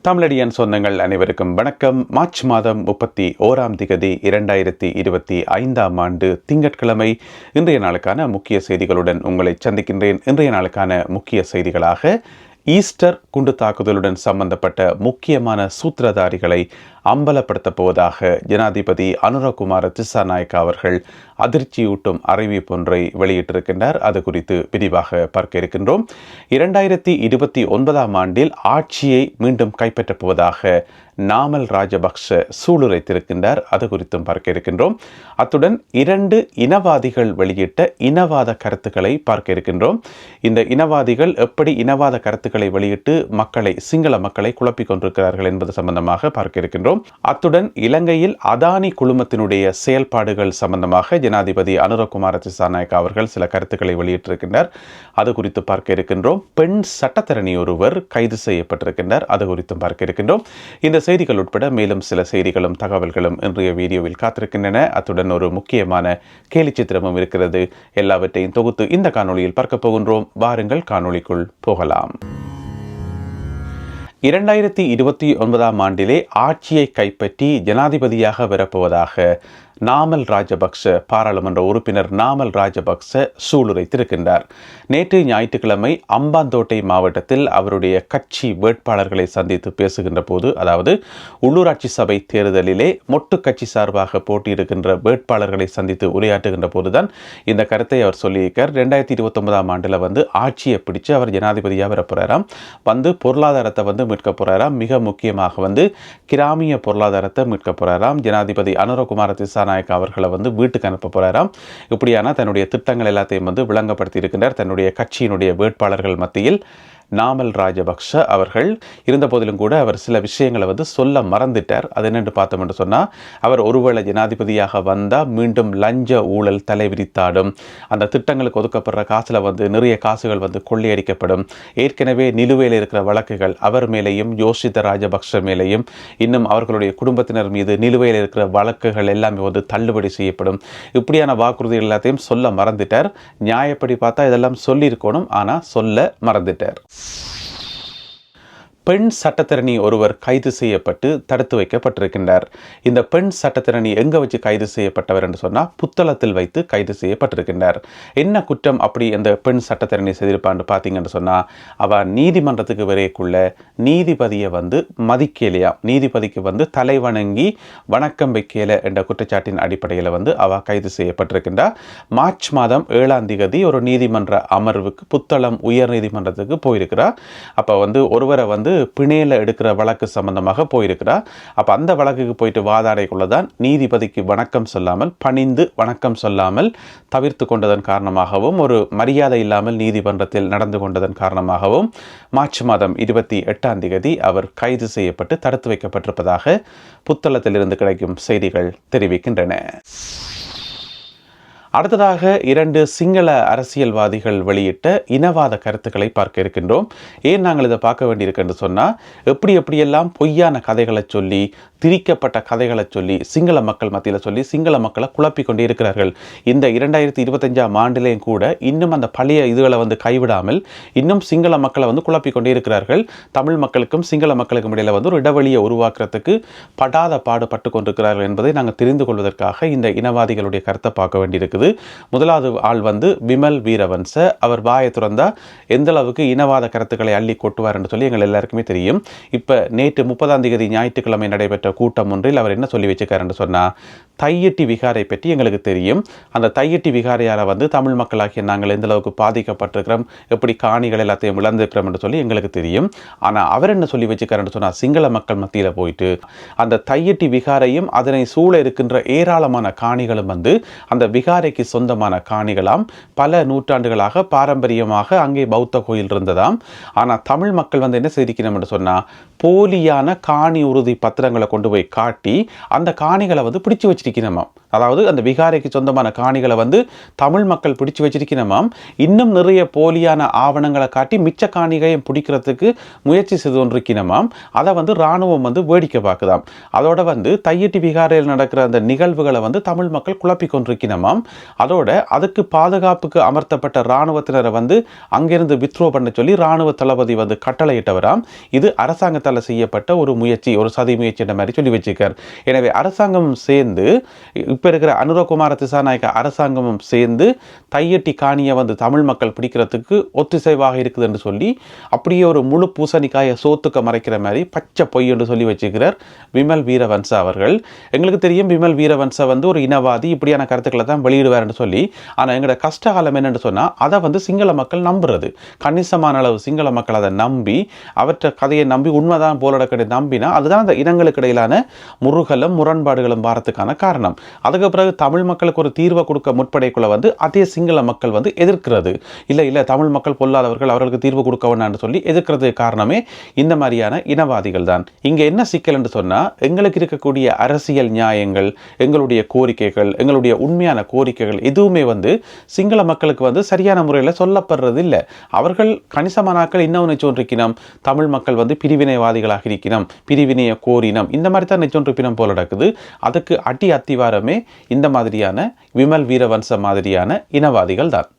தமிழடியன் சொந்தங்கள் அனைவருக்கும் வணக்கம். மார்ச் மாதம் 31 2025 திங்கட்கிழமை இன்றைய நாளுக்கான முக்கிய செய்திகளுடன் உங்களை சந்திக்கின்றேன். இன்றைய நாளுக்கான முக்கிய செய்திகளாக ஈஸ்டர் குண்டு தாக்குதலுடன் சம்பந்தப்பட்ட முக்கியமான சூத்திரதாரிகளை அம்பலப்படுத்தப் போவதாக ஜனாதிபதி அனுரகுமார திசாநாயக்க அவர்கள் அதிர்ச்சியூட்டும் அறிவிப்பொன்றை வெளியிட்டிருக்கின்றார். அது குறித்து விரிவாக பார்க்க இருக்கின்றோம். 2029 ஆட்சியை மீண்டும் கைப்பற்றப் போவதாக நாமல் ராஜபக்ஷ சூளுரைத்திருக்கின்றார். அது குறித்தும் பார்க்க இருக்கின்றோம். அத்துடன் 2 இனவாதிகள் வெளியிட்ட இனவாத கருத்துக்களை பார்க்க இருக்கின்றோம். இந்த இனவாதிகள் எப்படி இனவாத கருத்துக்களை வெளியிட்டு சிங்கள மக்களை குழப்பிக் கொண்டிருக்கிறார்கள் என்பது சம்பந்தமாக பார்க்க இருக்கின்றோம். அத்துடன் இலங்கையில் அதானி குழுமத்தினுடைய செயல்பாடுகள் சம்பந்தமாக ஜனாதிபதி அனுரகுமார திசாநாயக்க அவர்கள் சில கருத்துக்களை வெளியிட்டிருக்கின்றார். அது குறித்து பார்க்க இருக்கின்றோம். பெண் சட்டத்தரணி ஒருவர் கைது செய்யப்பட்டிருக்கின்றார். அது குறித்தும் பார்க்க இருக்கின்றோம். இந்த செய்திகள் உட்பட மேலும் சில செய்திகளும் தகவல்களும் இன்றைய வீடியோவில் காத்திருக்கின்றன. அத்துடன் ஒரு முக்கியமான கேலி சித்திரமும் இருக்கிறது. எல்லாவற்றையும் தொகுத்து இந்த காணொளியில் பார்க்க போகின்றோம். வாருங்கள் காணொளிக்குள் போகலாம். 2029 ஆட்சியை கைப்பற்றி ஜனாதிபதியாக வரப்போவதாக நாமல் ராஜபக்ஷ பாராளுமன்ற உறுப்பினர் நாமல் ராஜபக்ஷ சூளுரைத்திருக்கின்றார். நேற்று ஞாயிற்றுக்கிழமை அம்பாந்தோட்டை மாவட்டத்தில் அவருடைய கட்சி வேட்பாளர்களை சந்தித்து பேசுகின்ற போது, அதாவது உள்ளூராட்சி சபை தேர்தலிலே மொட்டு கட்சி சார்பாக போட்டியிடுகின்ற வேட்பாளர்களை சந்தித்து உரையாற்றுகின்ற போதுதான் இந்த கருத்தை அவர் சொல்லியிருக்கார். 2029 ஆட்சியை பிடிச்சு அவர் ஜனாதிபதியாக வரப்போறாராம். பொருளாதாரத்தை மீட்க போறாராம். மிக முக்கியமாக கிராமிய பொருளாதாரத்தை மீட்க போறாராம். ஜனாதிபதி அனுரகுமார திசாநாயக்க அவர்களை வீட்டுக்கு அனுப்ப போறாராம். இப்படியான தன்னுடைய திட்டங்கள் எல்லாத்தையும் விளங்கப்படுத்தி இருக்கின்றார் தன்னுடைய கட்சியினுடைய வேட்பாளர்கள் மத்தியில். நாமல் ராஜபக்ஷ அவர்கள் இருந்த போதிலும் கூட அவர் சில விஷயங்களை சொல்ல மறந்துட்டார். அது என்னென்று பார்த்தோம் என்று சொன்னால், அவர் ஒருவேளை ஜனாதிபதியாக வந்தால் மீண்டும் லஞ்ச ஊழல் தலைவிரித்தாடும், அந்த திட்டங்களுக்கு ஒதுக்கப்படுற காசில் நிறைய காசுகள் கொள்ளையடிக்கப்படும், ஏற்கனவே நிலுவையில் இருக்கிற வழக்குகள் அவர் மேலேயும் யோஷித ராஜபக்ஷ மேலேயும் இன்னும் அவர்களுடைய குடும்பத்தினர் மீது நிலுவையில் இருக்கிற வழக்குகள் எல்லாமே தள்ளுபடி செய்யப்படும், இப்படியான வாக்குறுதிகள் எல்லாத்தையும் சொல்ல மறந்துட்டார். நியாயப்படி பார்த்தா இதெல்லாம் சொல்லியிருக்கணும், ஆனால் சொல்ல மறந்துட்டார். பெண் சட்டத்தரணி ஒருவர் கைது செய்யப்பட்டு தடுத்து வைக்கப்பட்டிருக்கின்றார். இந்த பெண் சட்டத்தரணி எங்க வச்சு கைது செய்யப்பட்டவர் என்று சொன்னால், புத்தளத்தில் வைத்து கைது செய்யப்பட்டிருக்கின்றார். என்ன குற்றம் அப்படி அந்த பெண் சட்டத்தரணி செய்திருப்பான்னு பார்த்தீங்கன்னு சொன்னால், அவ நீதிமன்றத்துக்கு வரைக்குள்ள நீதிபதியை மதிக்கலையா, நீதிபதிக்கு தலைவணங்கி வணக்கம் வைக்கல என்ற குற்றச்சாட்டின் அடிப்படையில் அவ கைது செய்யப்பட்டிருக்கின்றார். மார்ச் மாதம் 7 ஒரு நீதிமன்ற அமர்வுக்கு புத்தளம் உயர் நீதிமன்றத்துக்கு போயிருக்கிறார். அப்போ ஒருவரை பிணையில எடுக்கிற வழக்கு சம்பந்தமாக போயிருக்கிறார். அப்ப அந்த வழக்குக்கு போயிட்டு வாதாடைக்குள்ளதான் நீதிபதிக்கு வணக்கம் சொல்லாமல், பணிந்து வணக்கம் சொல்லாமல் தவிர்த்து கொண்டதன் காரணமாகவும், ஒரு மரியாதை இல்லாமல் நீதிமன்றத்தில் நடந்து கொண்டதன் காரணமாகவும் மார்ச் மாதம் 28 அவர் கைது செய்யப்பட்டு தடுத்து வைக்கப்பட்டிருப்பதாக புத்தளத்திலிருந்து கிடைக்கும் செய்திகள் தெரிவிக்கின்றன. அடுத்ததாக 2 சிங்கள அரசியல்வாதிகள் வெளியிட்ட இனவாத கருத்துக்களை பார்க்க இருக்கின்றோம். ஏன் நாங்கள் இதை பார்க்க வேண்டியிருக்கு என்று சொன்னால், எப்படியெல்லாம் பொய்யான கதைகளை சொல்லி, திரிக்கப்பட்ட கதைகளை சொல்லி, சிங்கள மக்கள் மத்தியில் சொல்லி சிங்கள மக்களை குழப்பிக் கொண்டே இருக்கிறார்கள். இந்த 2025 கூட இன்னும் அந்த பழைய இதுகளை கைவிடாமல் இன்னும் சிங்கள மக்களை குழப்பிக் கொண்டே இருக்கிறார்கள். தமிழ் மக்களுக்கும் சிங்கள மக்களுக்கும் இடையில ஒரு இடைவெளியை உருவாக்குறதுக்கு படாத பாடுபட்டு கொண்டிருக்கிறார்கள் என்பதை நாங்கள் தெரிந்து கொள்வதற்காக இந்த இனவாதிகளுடைய கருத்தை பார்க்க வேண்டியிருக்கு. முதலாவது ஆள் விமல் வீரவன்ச. அவர் வாயை துறந்தா எந்த அளவுக்கு இனவாத கருத்துக்களை அள்ளி கொட்டுவார் என்று சொல்லி எங்கள் எல்லாருக்குமே தெரியும். இப்ப நேற்று 30 ஞாயிற்றுக்கிழமை நடைபெற்ற கூட்டம் ஒன்றில் அவர் என்ன சொல்லி வச்சிருக்கார் என்று சொன்னா, தையிட்டி விகாரை பற்றி எங்களுக்கு தெரியும். அந்த தையிட்டி விகாரையால தமிழ் மக்களாகிய நாங்கள் எந்த அளவுக்கு பாதிக்கப்பட்டிருக்கிறோம், எப்படி காணிகள் எல்லாத்தையும் இழந்திருக்கிறோம் என்று சொல்லி எங்களுக்கு தெரியும். ஆனா அவர் என்ன சொல்லி வச்சிருக்கார் என்று சொன்னா, சிங்கள மக்கள் மத்தியில போயிட்டு அந்த தையிட்டி விகாரையும் அதனை சூழ இருக்கின்ற ஏராளமான காணிகளும் அந்த விகாரை சொந்தமான காணிகளாம். பல நூற்றாண்டுகளாக பாரம்பரியமாக அங்கே பௌத்த கோயில் இருந்ததாம். ஆனால் தமிழ் மக்கள் என்ன செய்திக்கணும் என்று சொன்னா, போலியான காணி உறுதி பத்திரங்களை கொண்டு போய் காட்டி அந்த காணிகளை பிடிச்சு வச்சிருக்கணுமா. அதாவது அந்த விகாரைக்கு சொந்தமான காணிகளை வந்து தமிழ் மக்கள் பிடிச்சு வச்சிருக்கணுமாம். இன்னும் நிறைய போலியான ஆவணங்களை காட்டி மிச்ச காணிகையும் பிடிக்கிறதுக்கு முயற்சி செய்து கொண்டிருக்கணுமாம். அதை வந்து இராணுவம் வந்து வேடிக்கை பார்க்குதாம். அதோட வந்து தையிட்டி விகாரையில் நடக்கிற அந்த நிகழ்வுகளை வந்து தமிழ் மக்கள் குழப்பிக் கொண்டிருக்கணுமாம். அதோட அதுக்கு பாதுகாப்புக்கு அமர்த்தப்பட்ட இராணுவத்தினரை வந்து அங்கிருந்து வித்ரோ பண்ண சொல்லி இராணுவ தளபதி வந்து கட்டளையிட்டவராம். இது அரசாங்கத்தால் செய்யப்பட்ட ஒரு முயற்சி, ஒரு சதி முயற்சி என்ற மாதிரி சொல்லி வச்சிருக்கார். எனவே அரசாங்கம் சேர்ந்து இப்போ இருக்கிற அனுரகுமார திசாநாயக்க அரசாங்கமும் சேர்ந்து தையட்டி காணியை வந்து தமிழ் மக்கள் பிடிக்கிறதுக்கு ஒத்திசைவாக இருக்குது என்று சொல்லி அப்படியே ஒரு முழு பூசணிக்காயை சோத்துக்க மறைக்கிற மாதிரி பச்சை பொய் என்று சொல்லி வச்சுக்கிறார் விமல் வீரவன்ச அவர்கள். எங்களுக்கு தெரியும் விமல் வீரவன்ச வந்து ஒரு இனவாதி, இப்படியான கருத்துக்களை தான் வெளியிடுவார்னு சொல்லி. ஆனால் எங்களோட கஷ்டகாலம் என்னென்னு சொன்னால் அதை வந்து சிங்கள மக்கள் நம்புறது. கணிசமான அளவு சிங்கள மக்கள் அதை நம்பி அவற்றை கதையை நம்பி உண்மைதான் போலடக்கடை நம்பினா அதுதான் அந்த இனங்களுக்கு இடையிலான முருகலும் முரண்பாடுகளும் வாரத்துக்கான காரணம். அதுக்கு பிறகு தமிழ் மக்களுக்கு ஒரு தீர்வை கொடுக்க முற்படைக்குள்ள வந்து அதே சிங்கள மக்கள் வந்து எதிர்க்கிறது. இல்லை தமிழ் மக்கள் பொல்லாதவர்கள், அவர்களுக்கு தீர்வு கொடுக்க வேண்டாம்னு சொல்லி எதிர்க்கிறதுக்கு காரணமே இந்த மாதிரியான இனவாதிகள் தான். இங்கே என்ன சிக்கல் என்று சொன்னால் எங்களுக்கு இருக்கக்கூடிய அரசியல் நியாயங்கள், எங்களுடைய கோரிக்கைகள், எங்களுடைய உண்மையான கோரிக்கைகள் எதுவுமே வந்து சிங்கள மக்களுக்கு வந்து சரியான முறையில் சொல்லப்படுறது இல்லை. அவர்கள் கணிசமான நாட்கள் இன்னும் நிச்சொன்றிக்கணும் தமிழ் மக்கள் வந்து பிரிவினைவாதிகளாக இருக்கணும், பிரிவினையை கோரினம், இந்த மாதிரி தான் நிச்சொன்றிப்பினம் போல நடக்குது. அதுக்கு அடி அத்திவாரமே இந்த மாதிரியான விமல் வீரவன்ச மாதிரியான இனவாதிகள் தான்.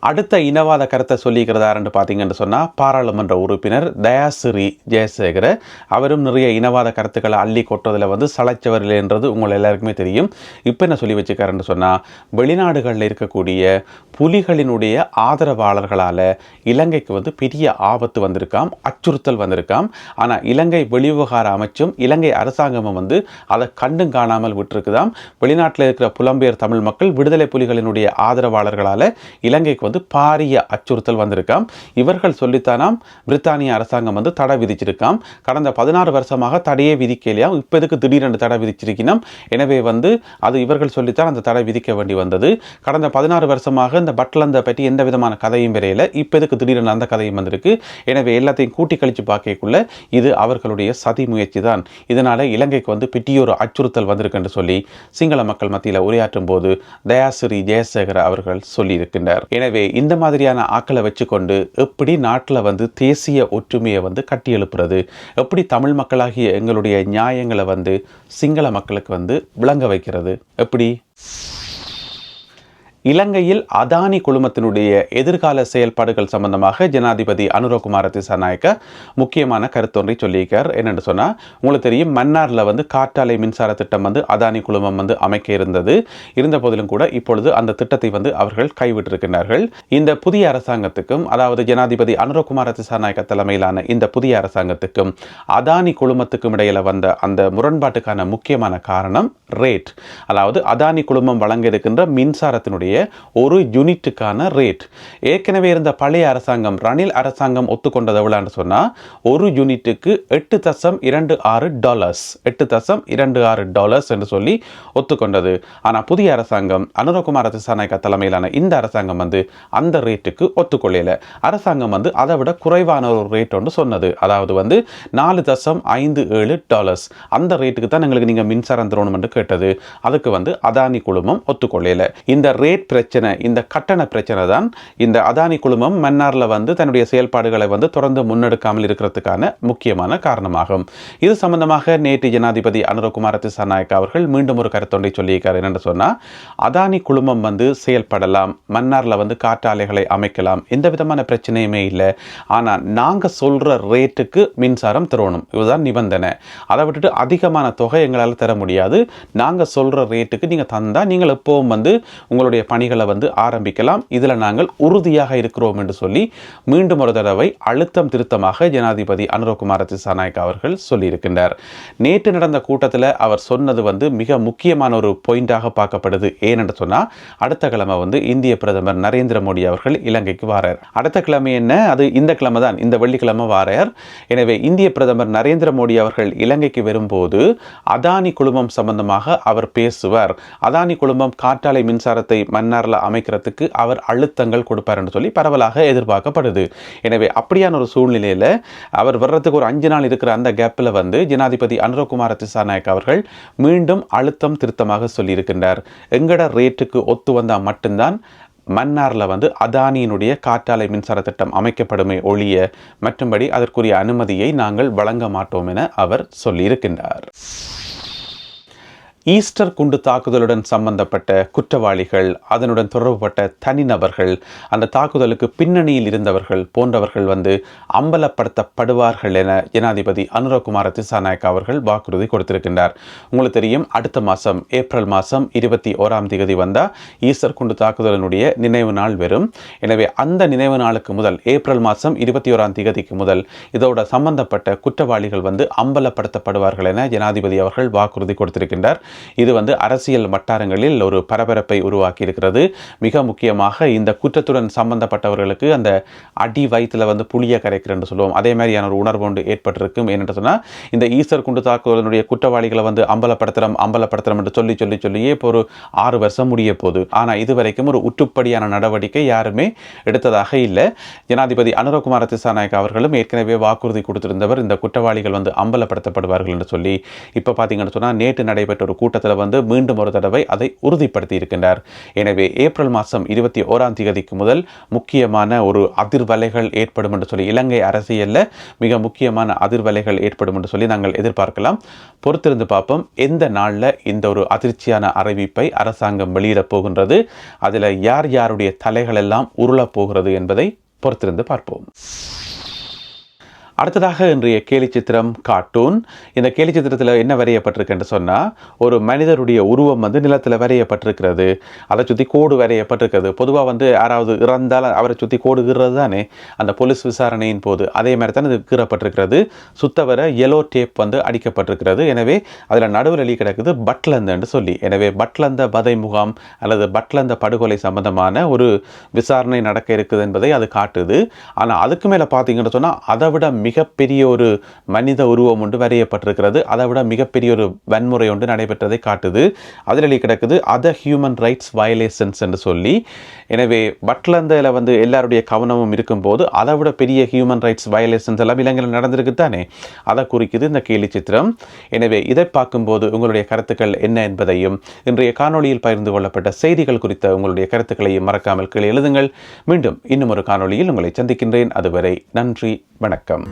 அடுத்த இனவாத கருத்தை சொல்லிக்கிறதாருன்னு பார்த்தீங்கன்னு சொன்னால் பாராளுமன்ற உறுப்பினர் தயாசிறி ஜெயசேகர அவரும் நிறைய இனவாத கருத்துக்களை அள்ளி கொட்டுறதில் வந்து சளைச்சவர்கள்ன்றது உங்கள் எல்லாருக்குமே தெரியும். இப்போ என்ன சொல்லி வச்சுக்காருன்னு சொன்னால் வெளிநாடுகளில் இருக்கக்கூடிய புலிகளினுடைய ஆதரவாளர்களால் இலங்கைக்கு வந்து பெரிய ஆபத்து வந்திருக்காம், அச்சுறுத்தல் வந்திருக்காம். ஆனால் இலங்கை வெளிவிவகார அமைச்சும் இலங்கை அரசாங்கமும் வந்து அதை கண்டும் காணாமல் விட்டுருக்குதாம். வெளிநாட்டில் இருக்கிற புலம்பெயர் தமிழ் மக்கள் விடுதலை புலிகளினுடைய ஆதரவாளர்களால் இலங்கைக்கு வந்து பாரிய அச்சுறுத்தல் வந்திருக்காம். இவர்கள் சொல்லித்தானாம் பிரித்தானிய அரசாங்கம் வந்து தடை விதிச்சிருக்காம். கடந்த 16 வருஷமாக தடையே விதிக்கலையாம். இப்போ எதுக்கு திடீரென்று தடை விதிச்சிருக்கணும்? எனவே வந்து அது இவர்கள் சொல்லித்தான் அந்த தடை விதிக்க வேண்டி வந்தது. கடந்த 16 வருஷமாக இந்த பட்லந்தை பற்றி எந்த விதமான கதையும் வரையில, இப்போ எதுக்கு திடீரென்று அந்த கதையும் வந்திருக்கு? எனவே எல்லாத்தையும் கூட்டி கழிச்சு பார்க்கக்குள்ள இது அவர்களுடைய சதி முயற்சி தான். இதனால இலங்கைக்கு வந்து பெட்டியொரு அச்சுறுத்தல் வந்திருக்கு என்று சொல்லி சிங்கள மக்கள் மத்தியில் உரையாற்றும் போது தயாசிறி ஜெயசேகர அவர்கள் சொல்லியிருக்கின்றார். எனவே இந்த மாதிரியான ஆக்களை வச்சுக்கொண்டு எப்படி நாட்டில் வந்து தேசிய ஒற்றுமையை வந்து கட்டி எழுப்புறது, எப்படி தமிழ் மக்களாகிய எங்களுடைய நியாயங்களை வந்து சிங்கள மக்களுக்கு வந்து விளங்க வைக்கிறது, எப்படி? இலங்கையில் அதானி குழுமத்தினுடைய எதிர்கால செயல்பாடுகள் சம்பந்தமாக ஜனாதிபதி அனுரகுமார திசாநாயக்க முக்கியமான கருத்தொன்றை சொல்லியிருக்கார். என்னென்னு சொன்னால் உங்களுக்கு தெரியும் மன்னாரில் வந்து காற்றாலை மின்சார திட்டம் வந்து அதானி குழுமம் வந்து அமைக்க இருந்த போதிலும் கூட இப்பொழுது அந்த திட்டத்தை வந்து அவர்கள் கைவிட்டிருக்கிறார்கள். இந்த புதிய அரசாங்கத்துக்கும், அதாவது ஜனாதிபதி அனுரகுமார திசாநாயக்க தலைமையிலான இந்த புதிய அரசாங்கத்துக்கும் அதானி குழுமத்துக்கும் இடையில வந்த அந்த முரண்பாட்டுக்கான முக்கியமான காரணம் ரேட். அதாவது அதானி குழுமம் வழங்க இருக்கின்ற மின்சாரத்தினுடைய ஒரு யூனிட்டுக்கான ரேட். ஏற்கனவே இருந்த பழைய அரசாங்கம் ரணில் அரசாங்கம் ஒத்துக்கொண்டது எவ்வளோன்னு சொன்னால் ஒரு யூனிட்டுக்கு $8.26 என்று சொல்லி ஒத்துக்கொண்டது. ஆனால் புதிய அரசாங்கம் அனுரகுமார திசாநாயக்க தலைமையிலான இந்த அரசாங்கம் வந்து அந்த ரேட்டுக்கு ஒத்துக்கொள்ளல. அரசாங்கம் வந்து அதை விட குறைவான ஒரு ரேட் ஒன்று சொன்னது. அதாவது வந்து $4.57 அந்த ரேட்டுக்கு தான் எங்களுக்கு நீங்கள் மின்சாரம் தரணும் என்று கேட்டது. அதுக்கு வந்து அதானி குழுமம் ஒத்துக்கொள்ளல. இந்த ரேட் பிரச்சனை, இந்த கட்டண பிரச்சனை தான் இந்த அதானி குழுமம் மன்னாரில் வந்து தன்னுடைய செயல்பாடுகளை வந்து தொடர்ந்து முன்னெடுக்காமல் இருக்கிறதுக்கான முக்கியமான காரணமாகும். இது சம்பந்தமாக நேற்று ஜனாதிபதி அனுரகுமார திசாநாயக்க அவர்கள் மீண்டும் ஒரு கருத்தொன்றை சொல்லியிருக்கார். என்னென்னு சொன்னால் அதானி குழுமம் வந்து செயல்படலாம், மன்னாரில் வந்து காற்றாலைகளை அமைக்கலாம், எந்த விதமான பிரச்சனையுமே இல்லை. ஆனால் நாங்கள் சொல்கிற ரேட்டுக்கு மின்சாரம் தரணும், இதுதான் நிபந்தனை. அதை விட்டுட்டு அதிகமான தொகை எங்களால் தர முடியாது. நாங்கள் சொல்கிற ரேட்டுக்கு நீங்கள் தந்தால் நீங்கள் எப்போவும் வந்து உங்களுடைய பணிகளை வந்து ஆரம்பிக்கலாம், இதில் நாங்கள் உறுதியாக இருக்கிறோம் என்று சொல்லி மீண்டும் ஒரு தடவை அழுத்தம் திருத்தமாக ஜனாதிபதி அனுரகுமார திசாநாயக்க அவர்கள் சொல்லியிருக்கின்றார். நேற்று நடந்த கூட்டத்தில் அவர் சொன்னது வந்து மிக முக்கியமான ஒரு பாயிண்டாக பார்க்கப்படுது. ஏனென்று சொன்னால் அடுத்த கிழமை வந்து இந்திய பிரதமர் நரேந்திர மோடி அவர்கள் இலங்கைக்கு வாரார். அடுத்த கிழமை என்ன, அது இந்த கிழமை தான், இந்த வெள்ளிக்கிழமை வாரார். எனவே இந்திய பிரதமர் நரேந்திர மோடி அவர்கள் இலங்கைக்கு வரும்போது அதானி குழுமம் சம்பந்தமாக அவர் பேசுவார். அதானி குழுமம் காற்றாலை மின்சாரத்தை மன்னாரில் அமைக்கிறதுக்கு அவர் அழுத்தங்கள் கொடுப்பார் என்று சொல்லி பரவலாக எதிர்பார்க்கப்படுது. எனவே அப்படியான ஒரு சூழ்நிலையில் அவர் வர்றதுக்கு ஒரு 5 நாள் இருக்கிற அந்த கேப்பில் வந்து ஜனாதிபதி அனுரகுமார திசாநாயக்க அவர்கள் மீண்டும் அழுத்தம் திருத்தமாக சொல்லியிருக்கின்றார். எங்கட ரேட்டுக்கு ஒத்து வந்தால் மட்டும்தான் மன்னாரில் வந்து அதானியினுடைய காற்றாலை மின்சார திட்டம் அமைக்கப்படுமே ஒழிய மற்றும்படி அதற்குரிய அனுமதியை நாங்கள் வழங்க மாட்டோம் என அவர் சொல்லியிருக்கின்றார். ஈஸ்டர் குண்டு தாக்குதலுடன் சம்பந்தப்பட்ட குற்றவாளிகள், அதனுடன் தொடர்புபட்ட தனிநபர்கள், அந்த தாக்குதலுக்கு பின்னணியில் இருந்தவர்கள் போன்றவர்கள் வந்து அம்பலப்படுத்தப்படுவார்கள் என ஜனாதிபதி அனுரகுமார திசாநாயக்க அவர்கள் வாக்குறுதி கொடுத்திருக்கின்றார். உங்களுக்கு தெரியும், அடுத்த மாதம் ஏப்ரல் மாதம் 21ஆம் தேதி வந்தால் ஈஸ்டர் குண்டு தாக்குதலினுடைய நினைவு நாள் வரும். எனவே அந்த நினைவு நாளுக்கு முதல் ஏப்ரல் மாதம் 21ஆம் தேதிக்கு முதல் இதோட சம்பந்தப்பட்ட குற்றவாளிகள் வந்து அம்பலப்படுத்தப்படுவார்கள் என ஜனாதிபதி அவர்கள் வாக்குறுதி கொடுத்திருக்கின்றார். இது வந்து அரசியல் வட்டாரங்களில் ஒரு பரபரப்பை உருவாக்கி இருக்கிறது. மிக முக்கியமாக இந்த குற்றத்துடன் சம்பந்தப்பட்டவர்களுக்கு அந்த அடி வயிற்றில் வந்து புளிய கரைக்கிறன்னு சொல்லுவோம், அதே மாதிரியான ஒரு உணர்வு ஒன்று ஏற்பட்டிருக்கும். ஏனென்று சொன்னால், இந்த ஈஸ்டர் குண்டு தாக்குதலினுடைய குற்றவாளிகளை வந்து அம்பலப்படுத்துகிறோம் என்று சொல்லியே இப்போ ஒரு 6 வருஷம் முடிய போகுது. ஆனால் இதுவரைக்கும் ஒரு உற்றுப்படியான நடவடிக்கை யாருமே எடுத்ததாக இல்லை. ஜனாதிபதி அனுரகுமார திசாநாயக்க அவர்களும் ஏற்கனவே வாக்குறுதி கொடுத்திருந்தவர் இந்த குற்றவாளிகள் வந்து அம்பலப்படுத்தப்படுவார்கள் என்று சொல்லி. இப்போ பார்த்தீங்கன்னு சொன்னால், நேற்று நடைபெற்ற ஒரு கூட்டத்தில் வந்து மீண்டும் ஒரு தடவை அதை உறுதிப்படுத்தி இருக்கின்றார். எனவே ஏப்ரல் மாதம் 21ஆம் தேதிக்கு முதல் முக்கியமான ஒரு அதிர்வலைகள் ஏற்படும் என்று சொல்லி, இலங்கை அரசியலில் மிக முக்கியமான அதிர்வலைகள் ஏற்படும் என்று சொல்லி நாங்கள் எதிர்பார்க்கலாம். பொறுத்திருந்து பார்ப்போம் எந்த நாளில் இந்த ஒரு அதிர்ச்சியான அறிவிப்பை அரசாங்கம் வெளியிடப் போகின்றது, அதில் யார் யாருடைய தலைகள் எல்லாம் உருளப் போகிறது என்பதை பொறுத்திருந்து பார்ப்போம். அடுத்ததாக இன்றைய கேலி சித்திரம் கார்ட்டூன். இந்த கேலி சித்திரத்தில் என்ன வரையப்பட்டிருக்கு என்று சொன்னால், ஒரு மனிதருடைய உருவம் வந்து நிலத்தில் வரையப்பட்டிருக்கிறது, அதை சுற்றி கோடு வரையப்பட்டிருக்கிறது. பொதுவாக வந்து யாராவது இறந்தால் அவரை சுற்றி கோடு கீறது தானே அந்த போலீஸ் விசாரணையின் போது, அதே மாதிரி தான் இது கீறப்பட்டிருக்கிறது. சுத்தவரை எல்லோ டேப் வந்து அடிக்கப்பட்டிருக்கிறது. எனவே அதில் நடுவில் எழுதி கிடக்குது பட்லந்து சொல்லி. எனவே பட்லந்த வதை முகாம் அல்லது பட்லந்த படுகொலை சம்பந்தமான ஒரு விசாரணை நடக்க இருக்குது என்பதை அது காட்டுது. ஆனால் அதுக்கு மேலே பார்த்தீங்கன்னு சொன்னால், அதை விட மிகப்பெரிய ஒரு மனித உருவம் ஒன்று வரையப்பட்டிருக்கிறது. அதை விட மிகப்பெரிய ஒரு வன்முறை ஒன்று நடைபெற்றதை காட்டுது. அதில் கிடக்குது அதர் ஹியூமன் ரைட்ஸ் வயலேஷன்ஸ் என்று சொல்லி. எனவே பட்லந்தில் வந்து எல்லாருடைய கவனமும் இருக்கும்போது அதை விட பெரிய ஹியூமன் ரைட்ஸ் வயலேஷன்ஸ் எல்லாம் இலங்கையில் நடந்திருக்கு தானே, அதை குறிக்குது இந்த கேலி சித்திரம். எனவே இதை பார்க்கும்போது உங்களுடைய கருத்துக்கள் என்ன என்பதையும், இன்றைய காணொளியில் பகிர்ந்து கொள்ளப்பட்ட செய்திகள் குறித்த உங்களுடைய கருத்துக்களையும் மறக்காமல் கீழே எழுதுங்கள். மீண்டும் இன்னும் ஒரு காணொளியில் உங்களை சந்திக்கின்றேன். அதுவரை நன்றி, வணக்கம்.